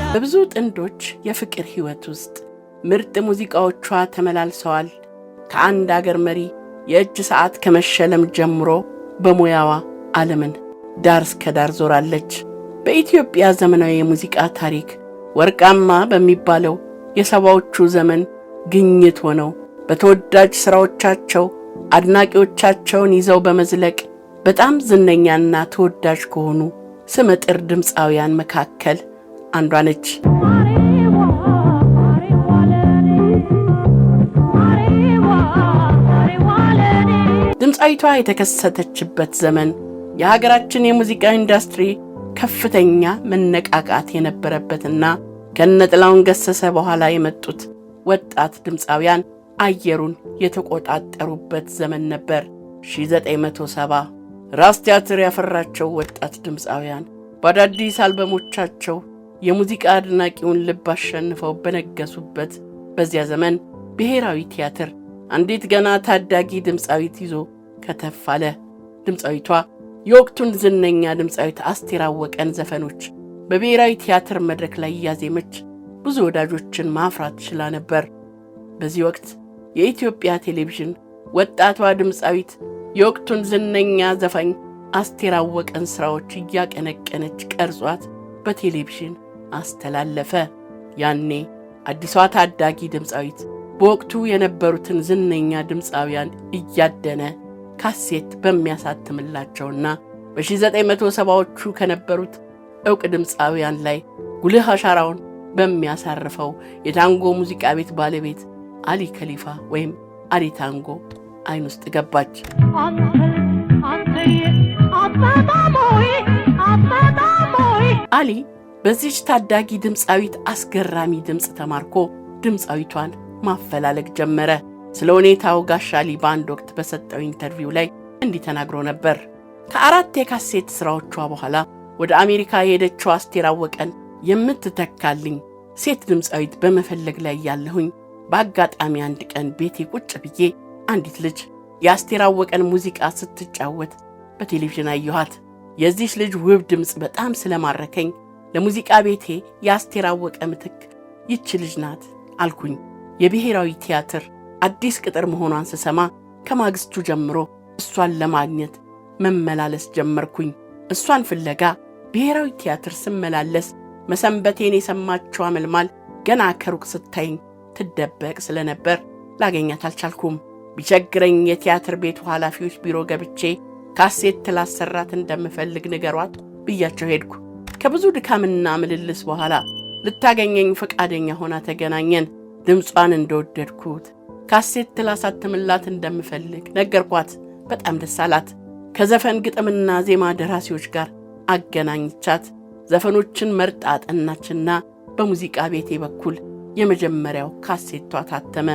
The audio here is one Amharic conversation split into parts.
በብዙ ጥንዶች የፍቅር ህይወት ውስጥ ምርጥ ሙዚቃዎቿ ተመላልሰዋል። ከአንድ አገር መሪ የእጅ ሰዓት ከመሸለም ጀምሮ በሙያዋ ዓለምን ዳር እስከ ዳር ዞራለች። በኢትዮጵያ ዘመናዊ የሙዚቃ ታሪክ ወርቃማ በሚባለው የሰባዎቹ ዘመን ግኝት ሆነው በተወዳጅ ሥራዎቻቸው አድናቂዎቻቸውን ይዘው በመዝለቅ በጣም ዝነኛና ተወዳጅ ከሆኑ ስመጥር ድምፃውያን መካከል አንዷ ነች። ድምፃዊቷ የተከሰተችበት ዘመን የሀገራችን የሙዚቃ ኢንዱስትሪ ከፍተኛ መነቃቃት የነበረበትና ከነጥላውን ገሰሰ በኋላ የመጡት ወጣት ድምፃውያን አየሩን የተቆጣጠሩበት ዘመን ነበር። 1970 ራስ ቲያትር ያፈራቸው ወጣት ድምፃውያን በአዳዲስ አልበሞቻቸው የሙዚቃ አድናቂውን ልብ አሸንፈው በነገሱበት በዚያ ዘመን ብሔራዊ ቲያትር አንዲት ገና ታዳጊ ድምፃዊት ይዞ ከተፍ አለ። ድምፃዊቷ የወቅቱን ዝነኛ ድምፃዊት አስቴር አወቀን ዘፈኖች በብሔራዊ ቲያትር መድረክ ላይ ያዜመች ብዙ ወዳጆችን ማፍራት ችላ ነበር። በዚህ ወቅት የኢትዮጵያ ቴሌቪዥን ወጣቷ ድምፃዊት የወቅቱን ዝነኛ ዘፋኝ አስቴር አወቀን ሥራዎች እያቀነቀነች ቀርጿት በቴሌቪዥን አስተላለፈ። ያኔ አዲሷ ታዳጊ ድምፃዊት በወቅቱ የነበሩትን ዝነኛ ድምፃውያን እያደነ ካሴት በሚያሳትምላቸውና በ1970ዎቹ ከነበሩት ዕውቅ ድምፃውያን ላይ ጉልህ አሻራውን በሚያሳርፈው የታንጎ ሙዚቃ ቤት ባለቤት አሊ ከሊፋ ወይም አሊ ታንጎ አይን ውስጥ ገባች። አሊ በዚች ታዳጊ ድምፃዊት አስገራሚ ድምፅ ተማርኮ ድምፃዊቷን ማፈላለግ ጀመረ። ስለ ሁኔታው ጋሽ አሊ በአንድ ወቅት በሰጠው ኢንተርቪው ላይ እንዲህ ተናግሮ ነበር። ከአራት የካሴት ሥራዎቿ በኋላ ወደ አሜሪካ የሄደችው አስቴር አወቀን የምትተካልኝ ሴት ድምፃዊት በመፈለግ ላይ ያለሁኝ በአጋጣሚ አንድ ቀን ቤቴ ቁጭ ብዬ አንዲት ልጅ የአስቴር አወቀን ሙዚቃ ስትጫወት በቴሌቪዥን አየኋት። የዚህች ልጅ ውብ ድምፅ በጣም ስለማረከኝ ለሙዚቃ ቤቴ የአስቴር አወቀ ምትክ ይች ልጅ ናት አልኩኝ። የብሔራዊ ቲያትር አዲስ ቅጥር መሆኗን ስሰማ ከማግስቱ ጀምሮ እሷን ለማግኘት መመላለስ ጀመርኩኝ። እሷን ፍለጋ ብሔራዊ ቲያትር ስመላለስ መሰንበቴን የሰማችው አመልማል ገና ከሩቅ ስታይኝ ትደበቅ ስለነበር ላገኛት አልቻልኩም። ቢቸግረኝ የቲያትር ቤቱ ኃላፊዎች ቢሮ ገብቼ ካሴት ላሰራት እንደምፈልግ ንገሯት ብያቸው ሄድኩ። ከብዙ ድካምና ምልልስ በኋላ ልታገኘኝ ፈቃደኛ ሆና ተገናኘን። ድምጿን እንደወደድኩት ካሴት ላሳትምላት እንደምፈልግ ነገርኳት። በጣም ደስ አላት። ከዘፈን ግጥምና ዜማ ደራሲዎች ጋር አገናኝቻት ዘፈኖችን መርጣ አጠናችና በሙዚቃ ቤቴ በኩል የመጀመሪያው ካሴቷ ታተመ።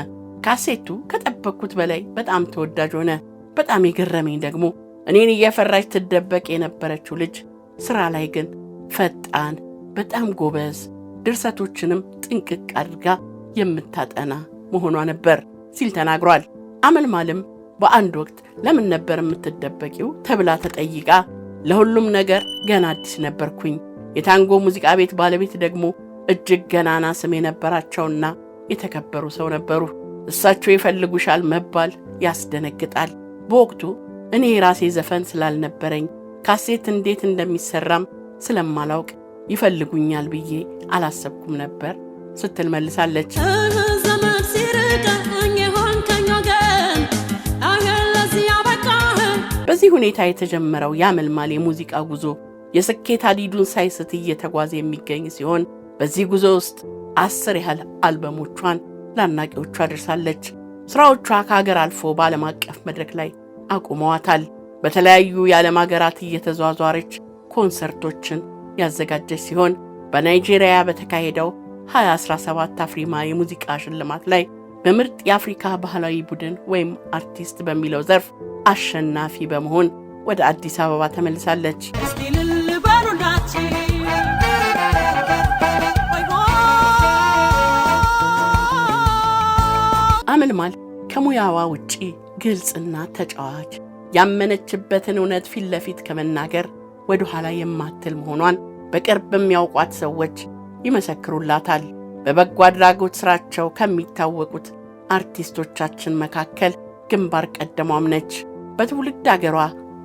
ካሴቱ ከጠበቅኩት በላይ በጣም ተወዳጅ ሆነ። በጣም የገረመኝ ደግሞ እኔን እየፈራች ትደበቅ የነበረችው ልጅ ሥራ ላይ ግን ፈጣን፣ በጣም ጎበዝ፣ ድርሰቶችንም ጥንቅቅ አድርጋ የምታጠና መሆኗ ነበር ሲል ተናግሯል። አመልማልም በአንድ ወቅት ለምን ነበር የምትደበቂው ተብላ ተጠይቃ ለሁሉም ነገር ገና አዲስ ነበርኩኝ። የታንጎ ሙዚቃ ቤት ባለቤት ደግሞ እጅግ ገናና ስም የነበራቸውና የተከበሩ ሰው ነበሩ። እሳቸው ይፈልጉሻል መባል ያስደነግጣል። በወቅቱ እኔ የራሴ ዘፈን ስላልነበረኝ ካሴት እንዴት እንደሚሰራም ስለማላውቅ ይፈልጉኛል ብዬ አላሰብኩም ነበር ስትል መልሳለች። በዚህ ሁኔታ የተጀመረው የአመልማል የሙዚቃ ጉዞ የስኬት ሀዲዱን ሳይስት እየተጓዘ የሚገኝ ሲሆን በዚህ ጉዞ ውስጥ 10 ያህል አልበሞቿን ለአድናቂዎቿ አድርሳለች። ሥራዎቿ ከሀገር አልፎ በዓለም አቀፍ መድረክ ላይ አቁመዋታል። በተለያዩ የዓለም ሀገራት እየተዟዟረች ኮንሰርቶችን ያዘጋጀች ሲሆን በናይጄሪያ በተካሄደው 2017 አፍሪማ የሙዚቃ ሽልማት ላይ በምርጥ የአፍሪካ ባህላዊ ቡድን ወይም አርቲስት በሚለው ዘርፍ አሸናፊ በመሆን ወደ አዲስ አበባ ተመልሳለች። አመልማል ከሙያዋ ውጪ ግልጽና ተጫዋች ያመነችበትን እውነት ፊት ለፊት ከመናገር ወደ ኋላ የማትል መሆኗን በቅርብ የሚያውቋት ሰዎች ይመሰክሩላታል። በበጎ አድራጎት ስራቸው ከሚታወቁት አርቲስቶቻችን መካከል ግንባር ቀደሟም ነች። በትውልድ አገሯ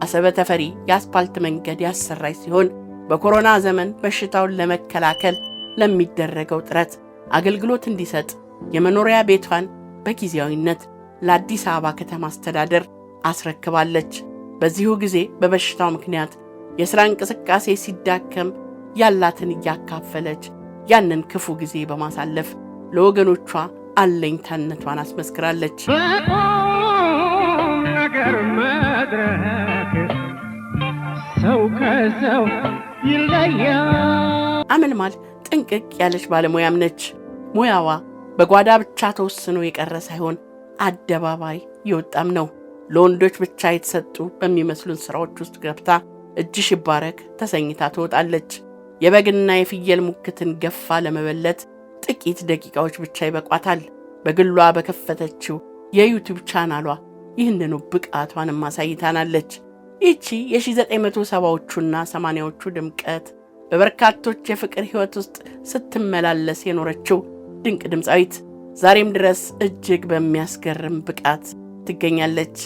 አሰበ ተፈሪ የአስፓልት መንገድ ያሰራች ሲሆን በኮሮና ዘመን በሽታውን ለመከላከል ለሚደረገው ጥረት አገልግሎት እንዲሰጥ የመኖሪያ ቤቷን በጊዜያዊነት ለአዲስ አበባ ከተማ አስተዳደር አስረክባለች። በዚሁ ጊዜ በበሽታው ምክንያት የሥራ እንቅስቃሴ ሲዳከም ያላትን እያካፈለች ያንን ክፉ ጊዜ በማሳለፍ ለወገኖቿ አለኝታነቷን አስመስክራለች። ነገር መድረክ ሰው ከሰው ይለያል። አመልማል ጥንቅቅ ያለች ባለሙያም ነች። ሙያዋ በጓዳ ብቻ ተወስኖ የቀረ ሳይሆን አደባባይ ይወጣም ነው። ለወንዶች ብቻ የተሰጡ በሚመስሉን ስራዎች ውስጥ ገብታ እጅሽ ይባረክ ተሰኝታ ትወጣለች። የበግና የፍየል ሙክትን ገፋ ለመበለት ጥቂት ደቂቃዎች ብቻ ይበቋታል። በግሏ በከፈተችው የዩቲዩብ ቻናሏ ይህንኑ ብቃቷን ማሳይታናለች። ይቺ የ1970ዎቹና 80ዎቹ ድምቀት በበርካቶች የፍቅር ሕይወት ውስጥ ስትመላለስ የኖረችው ድንቅ ድምፃዊት ዛሬም ድረስ እጅግ በሚያስገርም ብቃት ትገኛለች።